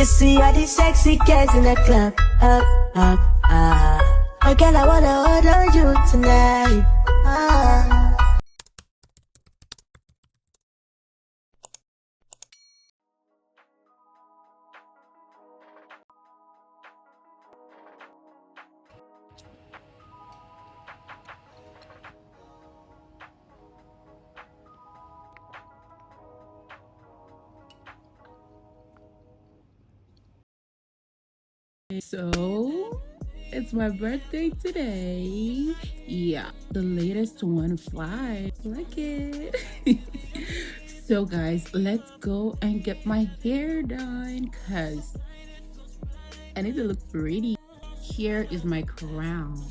You see all these sexy girls in the club. Up, up, up. Oh, girl, I wanna hold on you tonight. So, it's my birthday today. Yeah, the latest one fly. Like it. So, guys, let's go and get my hair done because I need to look pretty. Here is my crown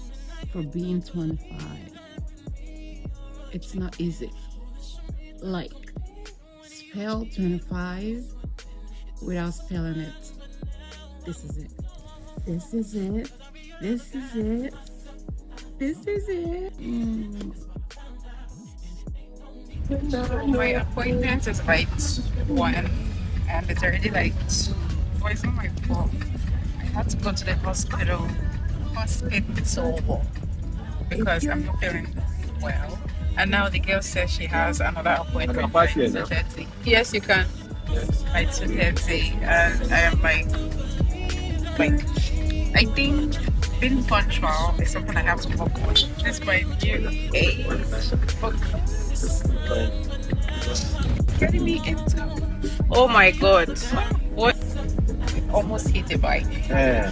for being 25. It's not easy. Like, spell 25 without spelling it. This is it. This is it. This is it. This is it. My appointment is like 1 and it's already like 2. Oh, it's not my fault. I had to go to the hospital because I'm not feeling well. And now the girl says she has another appointment by 2:30. Yes, you can. By 2:30. And I am like I think being punctual is something I have to work on. This is my new age. Getting me into. Oh my god. What? Almost hit a bike. Yeah.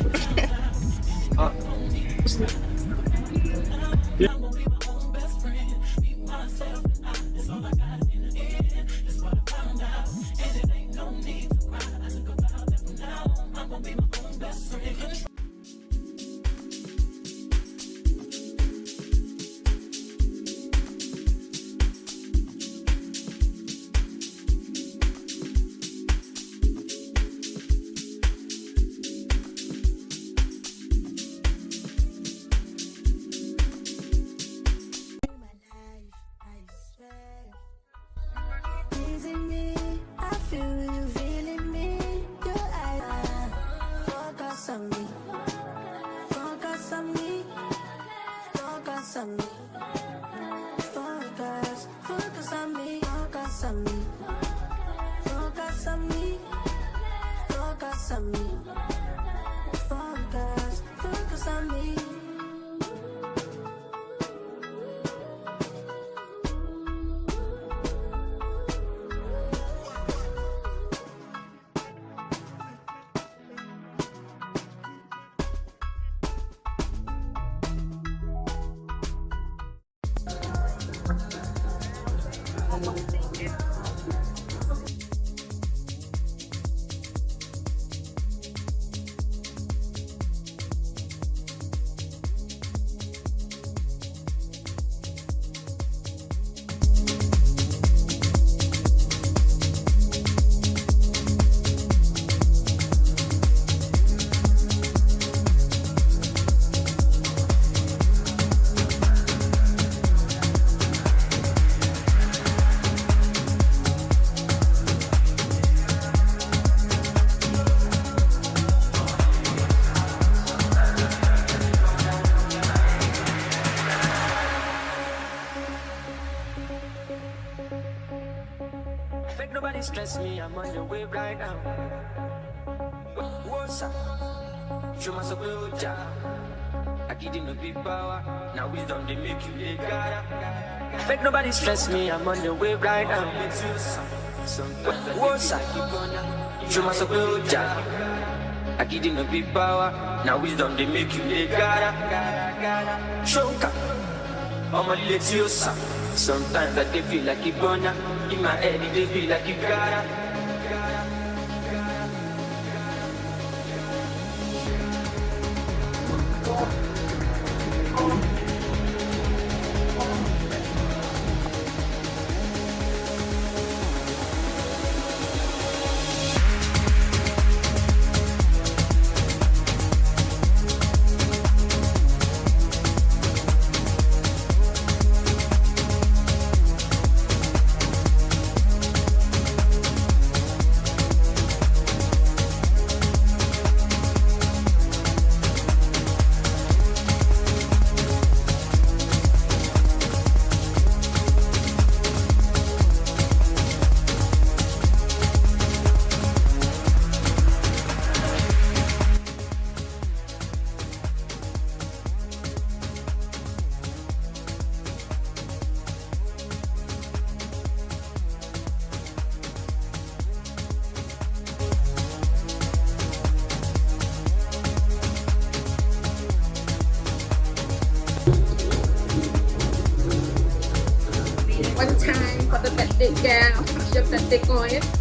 Make nobody stress me, I'm on the wave right now. What's up? Show my support job. I give you no big power. Now wisdom they make you the gotta. Make nobody stress me, I'm on the wave right now. What's up? Show my support job. I give you no big power. Now wisdom they make you the gotta. Show up. I'm a little son. Sometimes I dey feel like you gonna. In my head, it dey feel like you gotta. stick on it.